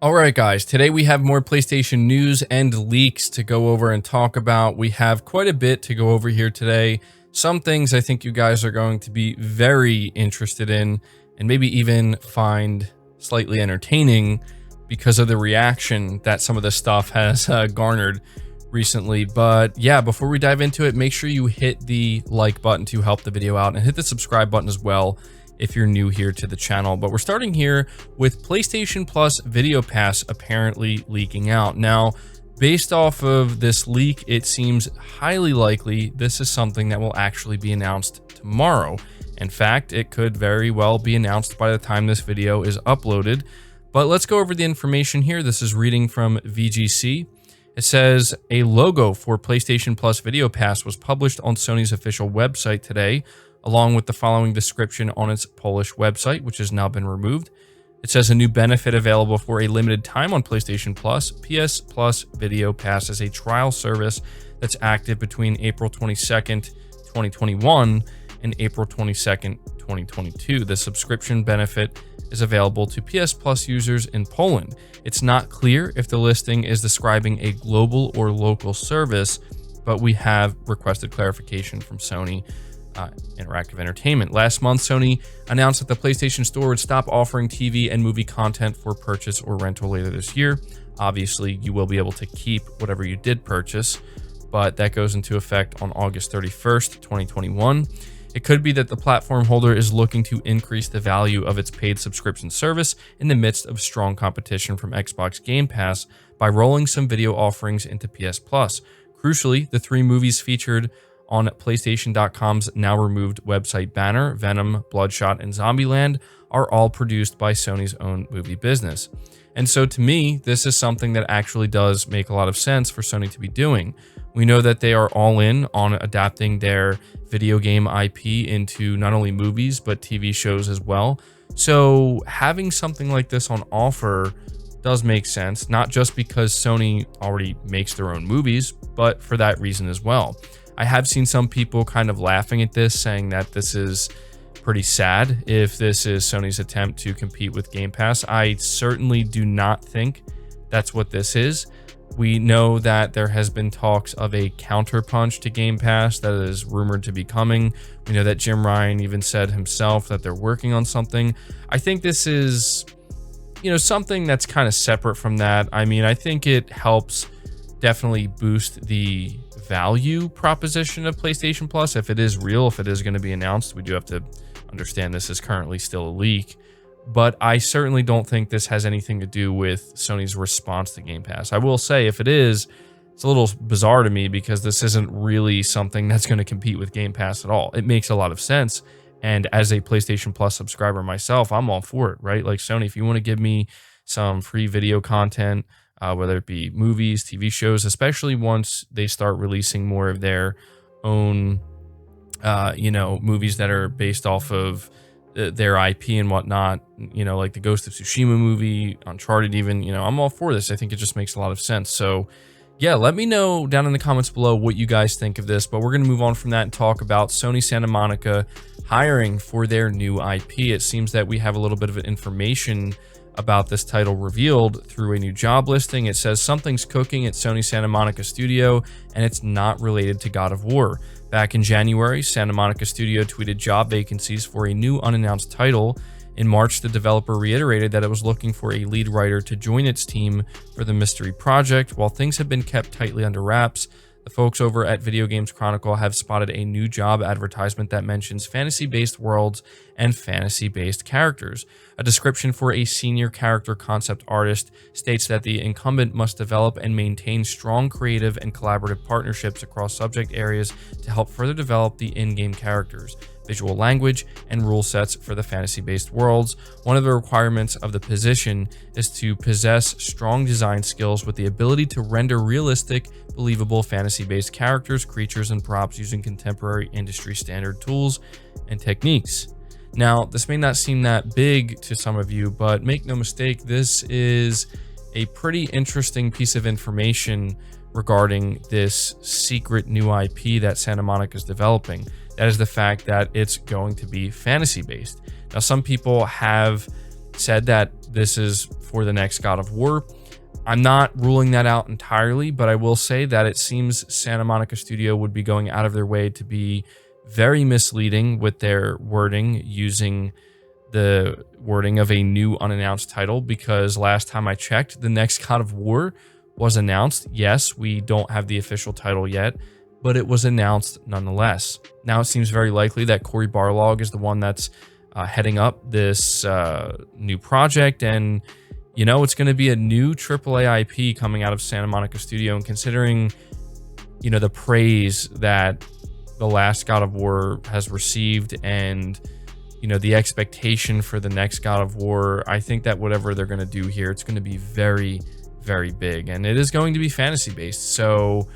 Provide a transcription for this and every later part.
All right, guys, today we have more PlayStation news and leaks to go over and talk about. We have quite a bit to go over here today. Some things I think you guys are going to be very interested in and maybe even find slightly entertaining because of the reaction that some of this stuff has garnered recently. But yeah, before we dive into it, make sure you hit the like button to help the video out and hit the subscribe button as well if you're new here to the channel. But we're starting here with PlayStation Plus Video Pass apparently leaking out. Now, based off of this leak, it seems highly likely this is something that will actually be announced tomorrow. In fact, it could very well be announced by the time this video is uploaded. But let's go over the information here. This is reading from VGC. It says a logo for PlayStation Plus Video Pass was published on Sony's official website today, along with the following description on its Polish website, which has now been removed. It says a new benefit available for a limited time on PlayStation Plus. PS Plus Video Pass is a trial service that's active between April 22nd, 2021 and April 22nd, 2022. The subscription benefit is available to PS Plus users in Poland. It's not clear if the listing is describing a global or local service, but we have requested clarification from Sony Interactive Entertainment. Last month, Sony announced that the PlayStation Store would stop offering TV and movie content for purchase or rental later this year. Obviously, you will be able to keep whatever you did purchase, but that goes into effect on August 31st, 2021. It could be that the platform holder is looking to increase the value of its paid subscription service in the midst of strong competition from Xbox Game Pass by rolling some video offerings into PS Plus. Crucially, the 3 movies featured on PlayStation.com's now removed website banner, Venom, Bloodshot, and Zombieland, are all produced by Sony's own movie business. And so to me, this is something that actually does make a lot of sense for Sony to be doing. We know that they are all in on adapting their video game IP into not only movies, but TV shows as well. So having something like this on offer does make sense, not just because Sony already makes their own movies, but for that reason as well. I have seen some people kind of laughing at this, saying that this is pretty sad if this is Sony's attempt to compete with Game Pass. I certainly do not think that's what this is. We know that there has been talks of a counterpunch to Game Pass that is rumored to be coming. We know that Jim Ryan even said himself that they're working on something. I think this is, something that's kind of separate from that. I mean, I think it helps definitely boost the value proposition of PlayStation Plus if it is real, if it is going to be announced. We do have to understand this is currently still a leak, but I certainly don't think this has anything to do with Sony's response to Game Pass. I will say, if it is, it's a little bizarre to me because this isn't really something that's going to compete with Game Pass at all. It makes a lot of sense, and as a PlayStation Plus subscriber myself, I'm all for it, right? Like, Sony, if you want to give me some free video content, whether it be movies, TV shows, especially once they start releasing more of their own, movies that are based off of their IP and whatnot, like the Ghost of Tsushima movie, Uncharted even, I'm all for this. I think it just makes a lot of sense. So yeah, let me know down in the comments below what you guys think of this, but we're going to move on from that and talk about Sony Santa Monica hiring for their new IP. It seems that we have a little bit of information about this title revealed through a new job listing. It says something's cooking at Sony Santa Monica Studio, and it's not related to God of War. Back in January, Santa Monica Studio tweeted job vacancies for a new unannounced title. In March, the developer reiterated that it was looking for a lead writer to join its team for the mystery project. While things have been kept tightly under wraps, the folks over at Video Games Chronicle have spotted a new job advertisement that mentions fantasy-based worlds and fantasy-based characters. A description for a senior character concept artist states that the incumbent must develop and maintain strong creative and collaborative partnerships across subject areas to help further develop the in-game characters, visual language, and rule sets for the fantasy-based worlds. One of the requirements of the position is to possess strong design skills with the ability to render realistic, believable fantasy-based characters, creatures, and props using contemporary industry standard tools and techniques. Now, this may not seem that big to some of you, but make no mistake, this is a pretty interesting piece of information regarding this secret new IP that Santa Monica is developing. That is the fact that it's going to be fantasy-based. Now, some people have said that this is for the next God of War. I'm not ruling that out entirely, but I will say that it seems Santa Monica Studio would be going out of their way to be very misleading with their wording, using the wording of a new unannounced title, because last time I checked, the next God of War was announced. Yes, we don't have the official title yet, but it was announced nonetheless. Now it seems very likely that Cory Barlog is the one that's heading up this new project, and you know, it's going to be a new AAA IP coming out of Santa Monica Studio. And considering, you know, the praise that the last God of War has received, and you know, the expectation for the next God of War, I think that whatever they're going to do here, it's going to be very, very big, and it is going to be fantasy based. So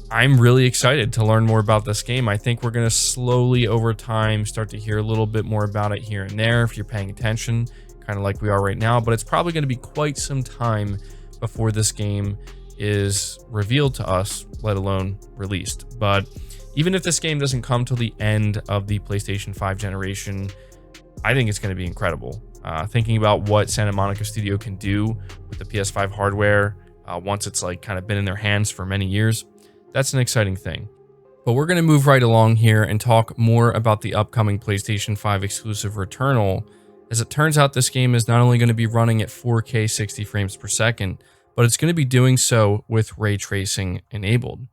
I'm really excited to learn more about this game. I think we're going to slowly over time start to hear a little bit more about it here and there if you're paying attention, kind of like we are right now, but it's probably going to be quite some time before this game is revealed to us, let alone released. But even if this game doesn't come till the end of the PlayStation 5 generation, I think it's going to be incredible. Thinking about what Santa Monica Studio can do with the PS5 hardware once it's like kind of been in their hands for many years, that's an exciting thing. But we're going to move right along here and talk more about the upcoming PlayStation 5 exclusive Returnal. As it turns out, this game is not only going to be running at 4K 60 frames per second, but it's going to be doing so with ray tracing enabled.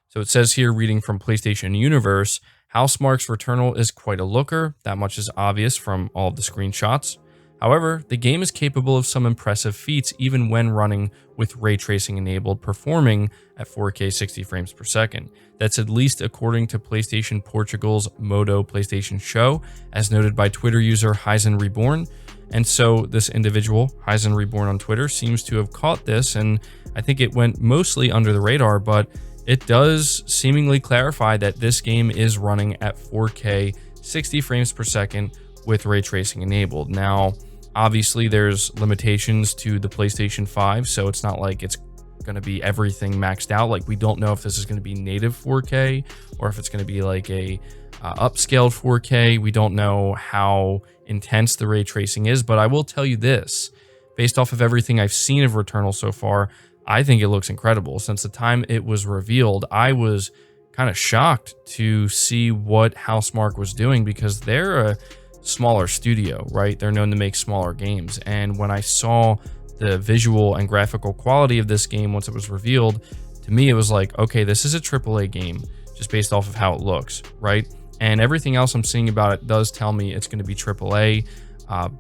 So it says here, reading from PlayStation Universe, Housemarque's Returnal is quite a looker. That much is obvious from all of the screenshots. However, the game is capable of some impressive feats even when running with ray tracing enabled, performing at 4K 60 frames per second. That's at least according to PlayStation Portugal's Modo PlayStation Show, as noted by Twitter user Heisen Reborn. And so this individual, Heisen Reborn on Twitter, seems to have caught this, and I think it went mostly under the radar, but it does seemingly clarify that this game is running at 4K 60 frames per second with ray tracing enabled. Now, obviously, there's limitations to the PlayStation 5, so it's not like it's going to be everything maxed out. Like, we don't know if this is going to be native 4K or if it's going to be like a upscaled 4K. We don't know how intense the ray tracing is, but I will tell you this, based off of everything I've seen of Returnal so far, I think it looks incredible. Since the time it was revealed, I was kind of shocked to see what Housemarque was doing, because they're a smaller studio, right? They're known to make smaller games. And when I saw the visual and graphical quality of this game once it was revealed, to me it was like, okay, this is a AAA game just based off of how it looks, right? And everything else I'm seeing about it does tell me it's going to be AAA.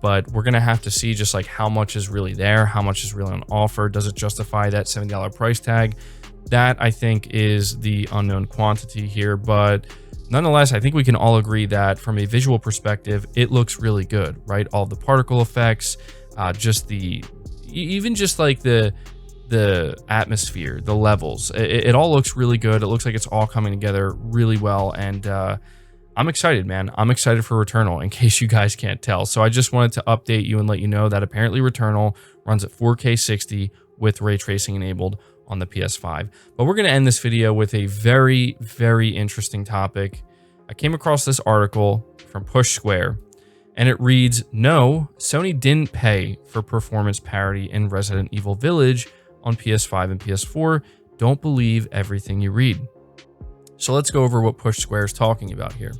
But we're going to have to see just like how much is really there, how much is really on offer. Does it justify that $70 price tag? That, I think, is the unknown quantity here. But nonetheless, I think we can all agree that from a visual perspective, it looks really good, right? All the particle effects, even just like the atmosphere, the levels, it all looks really good. It looks like it's all coming together really well. And I'm excited, man. I'm excited for Returnal, in case you guys can't tell. So I just wanted to update you and let you know that apparently Returnal runs at 4K 60 with ray tracing enabled on the PS5. But we're going to end this video with a very, very interesting topic. I came across this article from Push Square, and it reads, "No, Sony didn't pay for performance parity in Resident Evil Village on PS5 and PS4. Don't believe everything you read." So let's go over what Push Square is talking about here.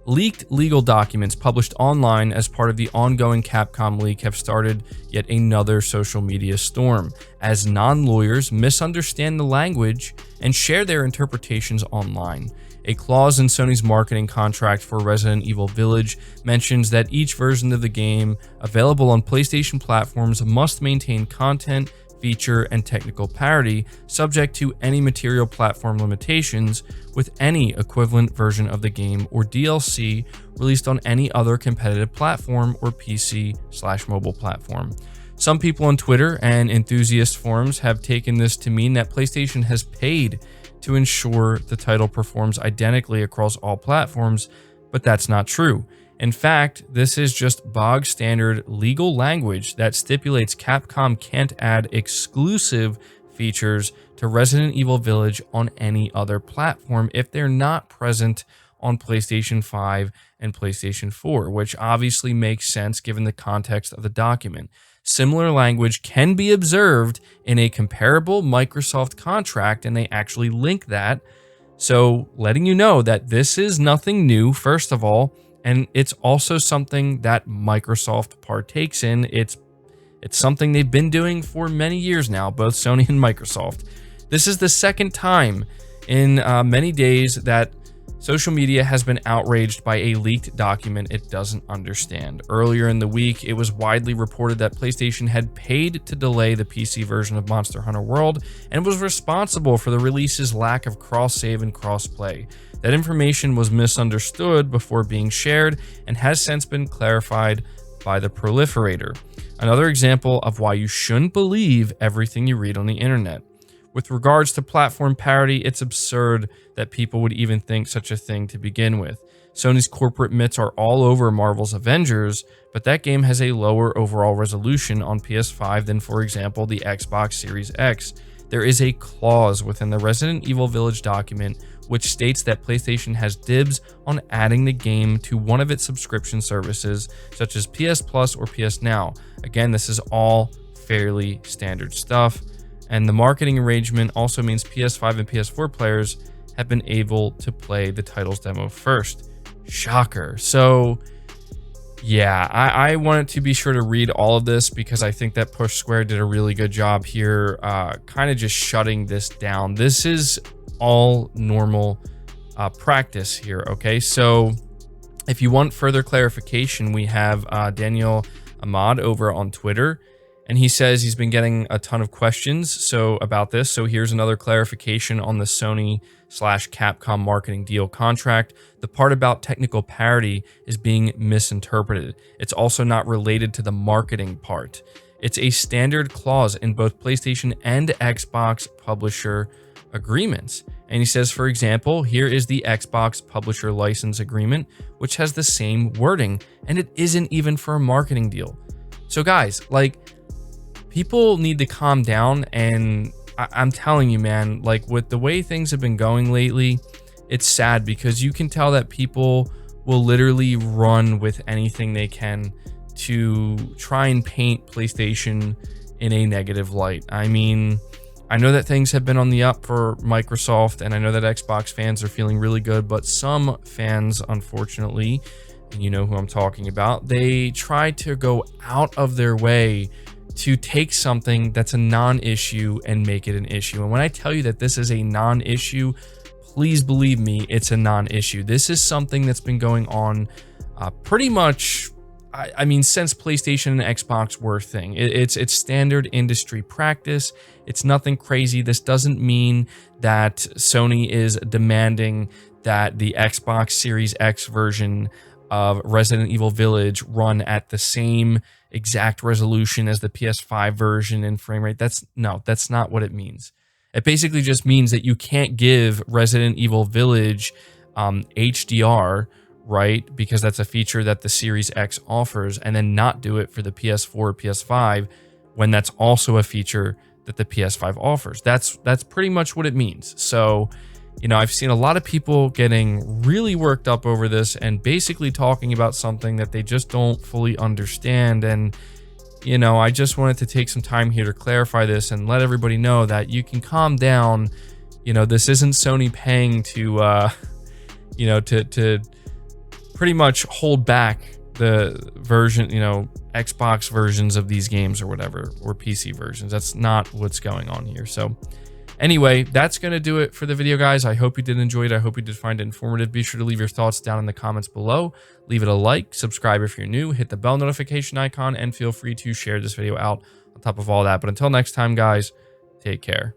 Leaked legal documents published online as part of the ongoing Capcom leak have started yet another social media storm, as non-lawyers misunderstand the language and share their interpretations online. A clause in Sony's marketing contract for Resident Evil Village mentions that each version of the game available on PlayStation platforms must maintain content, feature, and technical parity, subject to any material platform limitations, with any equivalent version of the game or DLC released on any other competitive platform or PC/mobile platform. Some people on Twitter and enthusiast forums have taken this to mean that PlayStation has paid to ensure the title performs identically across all platforms, but that's not true. In fact, this is just bog standard legal language that stipulates Capcom can't add exclusive features to Resident Evil Village on any other platform if they're not present on PlayStation 5 and PlayStation 4, which obviously makes sense given the context of the document. Similar language can be observed in a comparable Microsoft contract, and they actually link that. So letting you know that this is nothing new, first of all, and it's also something that Microsoft partakes in. It's something they've been doing for many years now, both Sony and Microsoft. This is the second time in many days that social media has been outraged by a leaked document it doesn't understand. Earlier in the week, it was widely reported that PlayStation had paid to delay the PC version of Monster Hunter World and was responsible for the release's lack of cross-save and cross-play. That information was misunderstood before being shared and has since been clarified by the proliferator. Another example of why you shouldn't believe everything you read on the internet. With regards to platform parity, it's absurd that people would even think such a thing to begin with. Sony's corporate mitts are all over Marvel's Avengers, but that game has a lower overall resolution on PS5 than, for example, the Xbox Series X. There is a clause within the Resident Evil Village document which states that PlayStation has dibs on adding the game to one of its subscription services, such as PS Plus or PS Now. Again, this is all fairly standard stuff. And the marketing arrangement also means PS5 and PS4 players have been able to play the title's demo first. Shocker. So, yeah, I wanted to be sure to read all of this because I think that Push Square did a really good job here, kind of just shutting this down. This is all normal practice here, okay? So, if you want further clarification, we have Daniel Ahmad over on Twitter. And he says he's been getting a ton of questions about this. So here's another clarification on the Sony/Capcom marketing deal contract. The part about technical parity is being misinterpreted. It's also not related to the marketing part. It's a standard clause in both PlayStation and Xbox publisher agreements. And he says, for example, here is the Xbox publisher license agreement, which has the same wording, and it isn't even for a marketing deal. So guys, like, people need to calm down, and I'm telling you, man, like, with the way things have been going lately, it's sad because you can tell that people will literally run with anything they can to try and paint PlayStation in a negative light. I mean, I know that things have been on the up for Microsoft, and I know that Xbox fans are feeling really good, but some fans, unfortunately, and you know who I'm talking about, they try to go out of their way to take something that's a non-issue and make it an issue. And when I tell you that this is a non-issue, please believe me, it's a non-issue. This is something that's been going on pretty much, I mean, since PlayStation and Xbox were a thing. It's standard industry practice. It's nothing crazy. This doesn't mean that Sony is demanding that the Xbox Series X version of Resident Evil Village run at the same exact resolution as the PS5 version and frame rate. That's not what it means. It basically just means that you can't give Resident Evil Village HDR, right? Because that's a feature that the Series X offers, and then not do it for the PS4 or PS5 when that's also a feature that the PS5 offers. That's pretty much what it means. So, you know, I've seen a lot of people getting really worked up over this and basically talking about something that they just don't fully understand. And, you know, I just wanted to take some time here to clarify this and let everybody know that you can calm down. You know, this isn't Sony paying to, you know, to pretty much hold back the version, you know, Xbox versions of these games or whatever, or PC versions. That's not what's going on here. So anyway, that's going to do it for the video, guys. I hope you did enjoy it. I hope you did find it informative. Be sure to leave your thoughts down in the comments below. Leave it a like, subscribe if you're new, hit the bell notification icon, and feel free to share this video out on top of all that. But until next time, guys, take care.